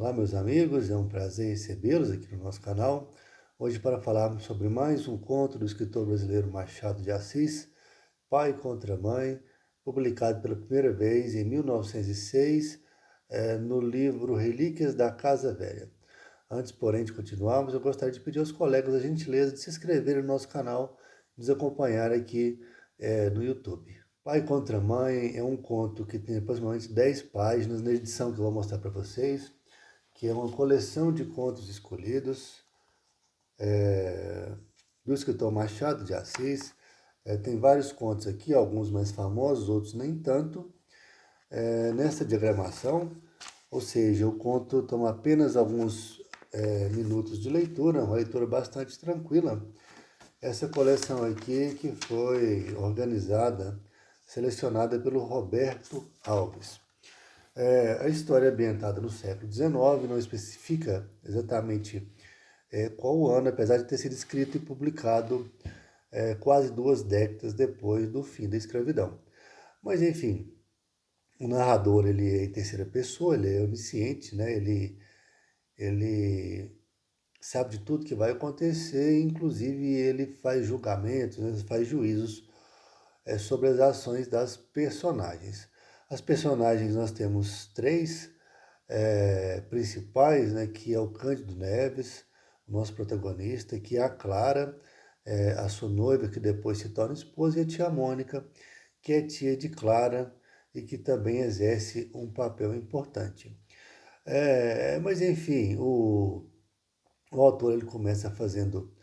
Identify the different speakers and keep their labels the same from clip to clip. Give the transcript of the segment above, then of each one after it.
Speaker 1: Olá, meus amigos, é um prazer recebê-los aqui no nosso canal. Hoje, para falarmos sobre mais um conto do escritor brasileiro Machado de Assis, Pai contra Mãe, publicado pela primeira vez em 1906, no livro Relíquias da Casa Velha. Antes, porém, de continuarmos, eu gostaria de pedir aos colegas a gentileza de se inscreverem no nosso canal e nos acompanhar aqui no YouTube. Pai contra Mãe é um conto que tem aproximadamente 10 páginas na edição que eu vou mostrar para vocês, que é uma coleção de contos escolhidos do escritor Machado de Assis. Tem vários contos aqui, alguns mais famosos, outros nem tanto. Nessa diagramação, ou seja, o conto toma apenas alguns minutos de leitura, uma leitura bastante tranquila. Essa coleção aqui que foi organizada, selecionada pelo Roberto Alves. A história é ambientada no século XIX, não especifica exatamente qual o ano, apesar de ter sido escrito e publicado quase 2 décadas depois do fim da escravidão. Mas, enfim, o narrador ele é em terceira pessoa, ele é onisciente, né? Ele sabe de tudo que vai acontecer, inclusive ele faz julgamentos, né? Faz juízos sobre as ações das personagens. As personagens nós temos três principais, né, que é o Cândido Neves, o nosso protagonista, que é a Clara, a sua noiva, que depois se torna esposa, e a tia Mônica, que é tia de Clara e que também exerce um papel importante. Mas enfim, o autor ele começa fazendo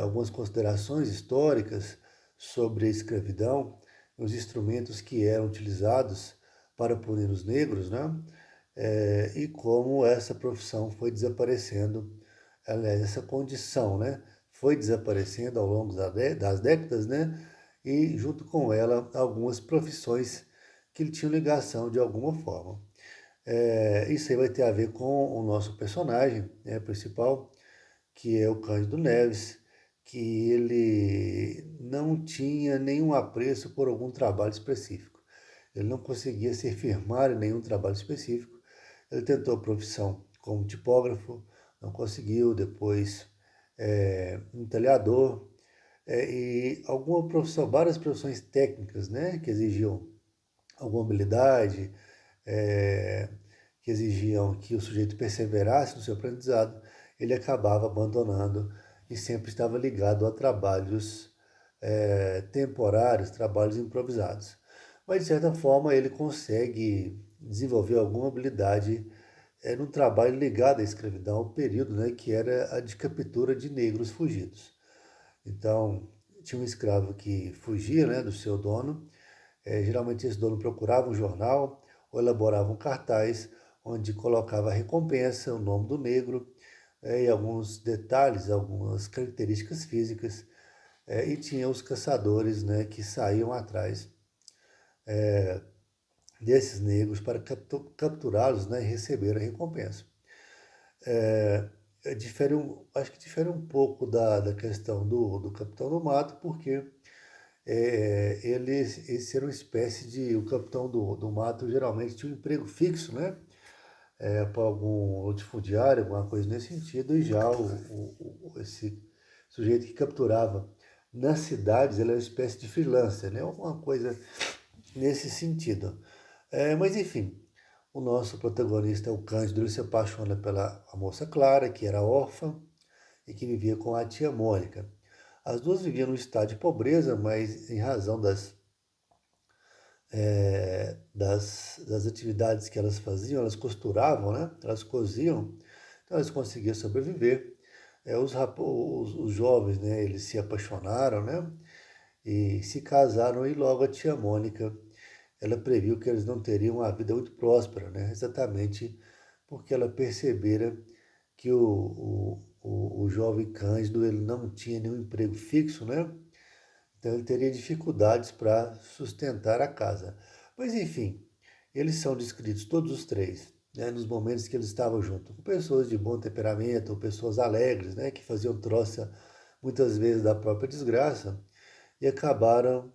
Speaker 1: algumas considerações históricas sobre a escravidão, os instrumentos que eram utilizados para punir os negros, né? E como essa profissão foi desaparecendo, aliás, essa condição, né? Foi desaparecendo ao longo das décadas, né? E junto com ela algumas profissões que tinham ligação de alguma forma. Isso aí vai ter a ver com o nosso personagem, né, principal, que é o Cândido Neves, que ele não tinha nenhum apreço por algum trabalho específico. Ele não conseguia se firmar em nenhum trabalho específico. Ele tentou a profissão como tipógrafo, não conseguiu, depois um talhador, e várias profissões técnicas, né, que exigiam alguma habilidade, que exigiam que o sujeito perseverasse no seu aprendizado, ele acabava abandonando e sempre estava ligado a trabalhos temporários, trabalhos improvisados. Mas, de certa forma, ele consegue desenvolver alguma habilidade num trabalho ligado à escravidão, ao período, né, que era a de captura de negros fugidos. Então, tinha um escravo que fugia, né, do seu dono. Geralmente esse dono procurava um jornal ou elaborava um cartaz onde colocava a recompensa, o nome do negro e alguns detalhes, algumas características físicas. E tinha os caçadores, né, que saíam atrás desses negros para capturá-los, né, e receber a recompensa. Acho que difere um pouco da questão do Capitão do Mato, porque eles eram uma espécie de... O Capitão do Mato geralmente tinha um emprego fixo, né? Para algum latifundiário, alguma coisa nesse sentido, e já esse sujeito que capturava nas cidades, ele era uma espécie de freelancer, né? Alguma coisa nesse sentido. Mas enfim, o nosso protagonista, o Cândido, ele se apaixona pela a moça Clara, que era órfã e que vivia com a tia Mônica. As duas viviam num estado de pobreza, mas em razão das atividades que elas faziam, elas costuravam, né? Elas coziam, então elas conseguiam sobreviver. Os jovens, né, eles se apaixonaram, né, e se casaram, e logo a tia Mônica, ela previu que eles não teriam uma vida muito próspera, né, exatamente porque ela percebera que o jovem Cândido ele não tinha nenhum emprego fixo, né, então ele teria dificuldades para sustentar a casa. Mas enfim, eles são descritos todos os três, né, nos momentos que eles estavam juntos, com pessoas de bom temperamento, pessoas alegres, né, que faziam troça muitas vezes da própria desgraça, e acabavam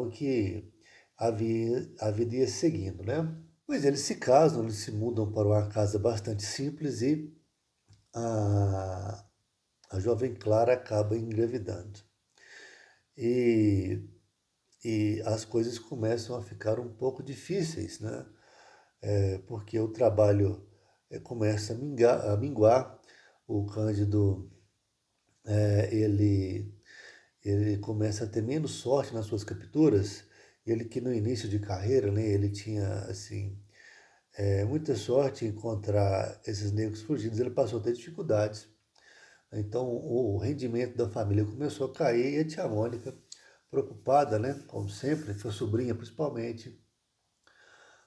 Speaker 1: que a vida ia seguindo, né? Pois eles se casam, eles se mudam para uma casa bastante simples e a, a jovem Clara acaba engravidando. E, e as coisas começam a ficar um pouco difíceis, né? Porque o trabalho começa a minguar, o Cândido ele, ele começa a ter menos sorte nas suas capturas, ele que no início de carreira, né, ele tinha assim muita sorte em encontrar esses negros fugidos, ele passou a ter dificuldades. Então o rendimento da família começou a cair e a tia Mônica, preocupada, né, como sempre, sua sobrinha principalmente,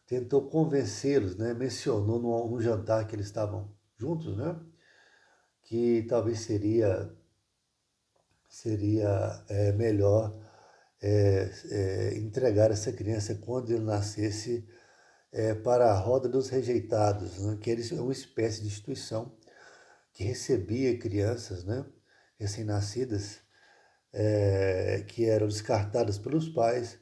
Speaker 1: tentou convencê-los, né, mencionou num jantar que eles estavam juntos, né, que talvez seria melhor entregar essa criança quando ele nascesse para a roda dos rejeitados, né, que eles é uma espécie de instituição que recebia crianças, né, recém-nascidas, que eram descartadas pelos pais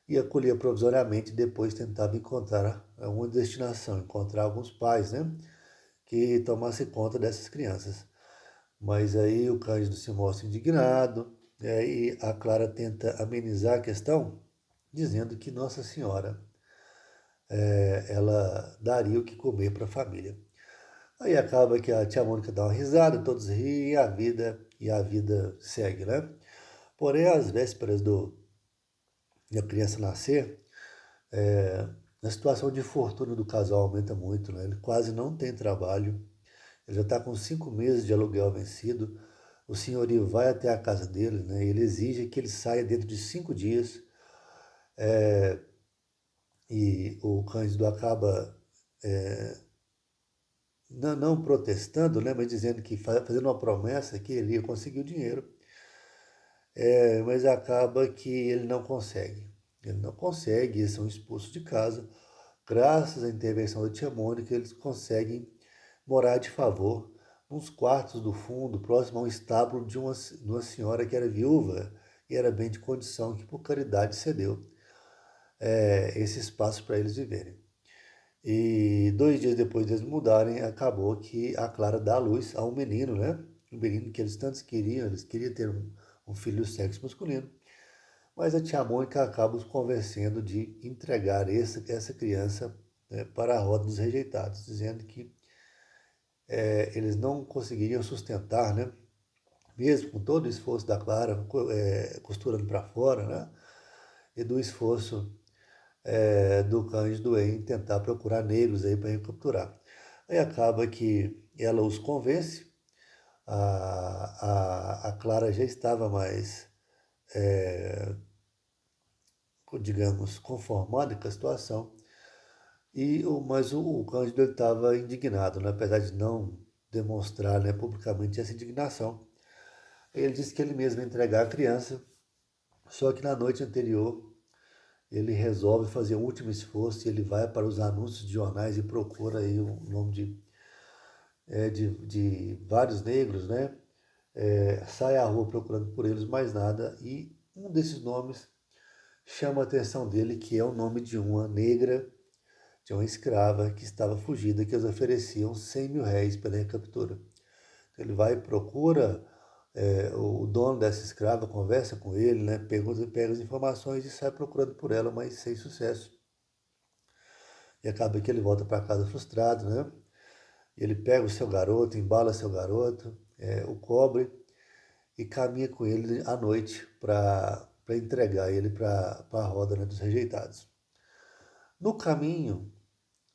Speaker 1: e acolhia provisoriamente, depois tentava encontrar uma destinação, encontrar alguns pais, né, que tomassem conta dessas crianças. Mas aí o Cândido se mostra indignado, e a Clara tenta amenizar a questão, dizendo que Nossa Senhora ela daria o que comer para a família. Aí acaba que a tia Mônica dá uma risada, todos riem e a vida segue, né? Porém, às vésperas da criança nascer, a situação de fortuna do casal aumenta muito, né? Ele quase não tem trabalho, ele já está com 5 meses de aluguel vencido. O senhorio vai até a casa dele, né? Ele exige que ele saia dentro de 5 dias e o Cândido acaba não protestando, né? Mas dizendo que fazendo uma promessa que ele ia conseguir o dinheiro. Mas acaba que ele não consegue. Ele não consegue, eles são expulsos de casa. Graças à intervenção da tia Mônica, eles conseguem morar de favor nos quartos do fundo, próximo a um estábulo de uma senhora que era viúva e era bem de condição, que por caridade cedeu esse espaço para eles viverem. E 2 dias depois de eles mudarem, acabou que a Clara dá à luz a um menino, né? Um menino que eles tantos queriam, eles queriam ter um filho do sexo masculino. Mas a tia Mônica acaba os convencendo de entregar essa criança, né, para a roda dos rejeitados, dizendo que eles não conseguiriam sustentar, né, mesmo com todo o esforço da Clara, costurando para fora, né, e do esforço do Cândido em tentar procurar negros aí para recapturar. Aí acaba que ela os convence, a Clara já estava mais, digamos, conformada com a situação. Mas o Cândido estava indignado, né? Apesar de não demonstrar, né, publicamente essa indignação. Ele disse que ele mesmo ia entregar a criança, só que na noite anterior ele resolve fazer um último esforço e ele vai para os anúncios de jornais e procura aí o nome de vários negros, né? Sai à rua procurando por eles, mais nada, e um desses nomes chama a atenção dele, que é o nome de uma negra, de uma escrava que estava fugida, que eles ofereciam 100 mil réis pela recaptura. Então ele vai e procura o dono dessa escrava, conversa com ele, né, pega as informações e sai procurando por ela, mas sem sucesso. E acaba que ele volta para casa frustrado, né? Ele pega o seu garoto, embala seu garoto, o cobre e caminha com ele à noite para entregar ele para a roda, né, dos rejeitados. No caminho,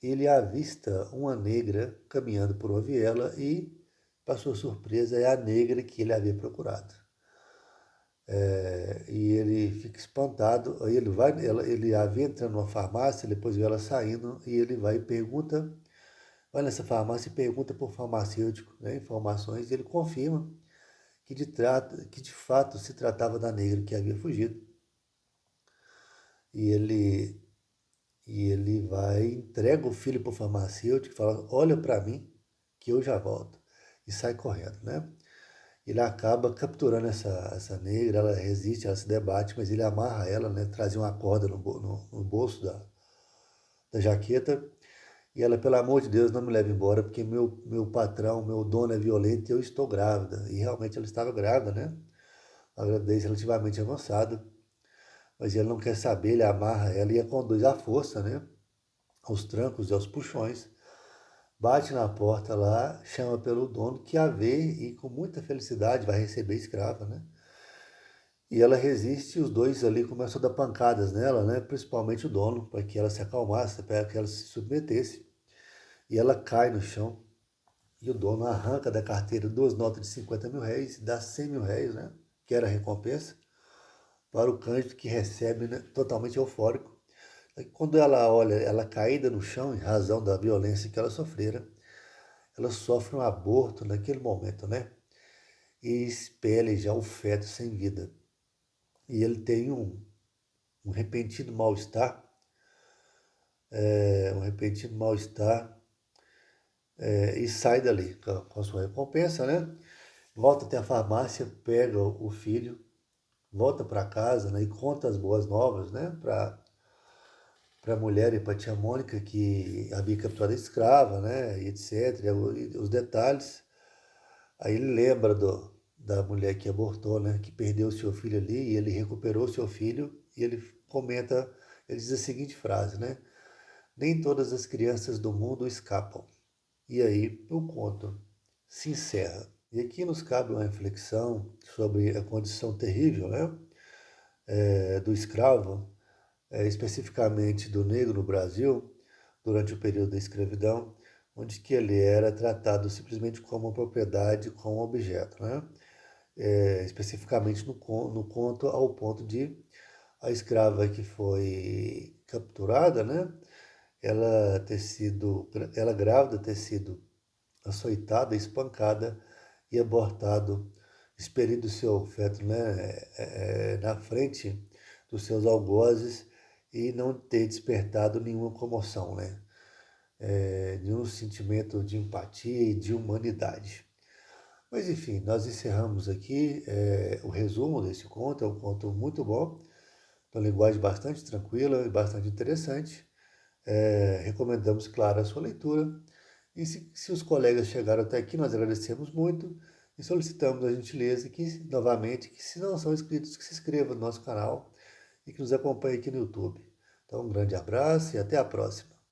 Speaker 1: ele avista uma negra caminhando por uma viela e, para sua surpresa, é a negra que ele havia procurado. E ele fica espantado, aí ele a vê entrando numa farmácia, depois vê ela saindo e ele vai nessa farmácia e pergunta por farmacêutico, né, informações, e ele confirma que de fato se tratava da negra que havia fugido. E ele, e ele vai, entrega o filho para o farmacêutico e fala: Olha para mim, que eu já volto. E sai correndo, né? Ele acaba capturando essa negra, ela resiste, ela se debate, mas ele amarra ela, né? Trazia uma corda no bolso da jaqueta E ela, pelo amor de Deus, não me leve embora, porque meu patrão, meu dono é violento e eu estou grávida. E realmente ela estava grávida, né? A gravidez relativamente avançada. Mas ele não quer saber, ele amarra ela e a conduz à força, né? Aos trancos e aos puxões. Bate na porta lá, chama pelo dono, que a vê e com muita felicidade vai receber a escrava, né? E ela resiste e os dois ali começam a dar pancadas nela, né? Principalmente o dono, para que ela se acalmasse, para que ela se submetesse. E ela cai no chão. E o dono arranca da carteira 2 notas de 50 mil réis e dá 100 mil réis, né? Que era a recompensa, para o Cândido, que recebe, né, totalmente eufórico. E quando ela olha ela caída no chão, em razão da violência que ela sofrera, ela sofre um aborto naquele momento, né? E expele já o feto sem vida. E ele tem um repentino mal-estar, e sai dali com a sua recompensa, né? Volta até a farmácia, pega o filho, volta para casa, né, e conta as boas novas, né, para a mulher e para a tia Mônica, que havia capturado a escrava, né, e etc, e os detalhes. Aí ele lembra da mulher que abortou, né, que perdeu o seu filho ali, e ele recuperou o seu filho, e ele comenta, ele diz a seguinte frase, né, nem todas as crianças do mundo escapam. E aí o conto se encerra. E aqui nos cabe uma reflexão sobre a condição terrível, né, do escravo, especificamente do negro no Brasil, durante o período da escravidão, onde que ele era tratado simplesmente como uma propriedade, como um objeto, né? Especificamente no conto, ao ponto de a escrava que foi capturada, né? Ela grávida ter sido açoitada, espancada e abortado, expelindo seu feto, né, na frente dos seus algozes e não ter despertado nenhuma comoção, né, nenhum sentimento de empatia e de humanidade. Mas enfim, nós encerramos aqui o resumo desse conto, é um conto muito bom, uma linguagem bastante tranquila e bastante interessante. Recomendamos, claro, a sua leitura. E se os colegas chegaram até aqui, nós agradecemos muito e solicitamos a gentileza que, novamente, que se não são inscritos, que se inscrevam no nosso canal e que nos acompanhem aqui no YouTube. Então, um grande abraço e até a próxima.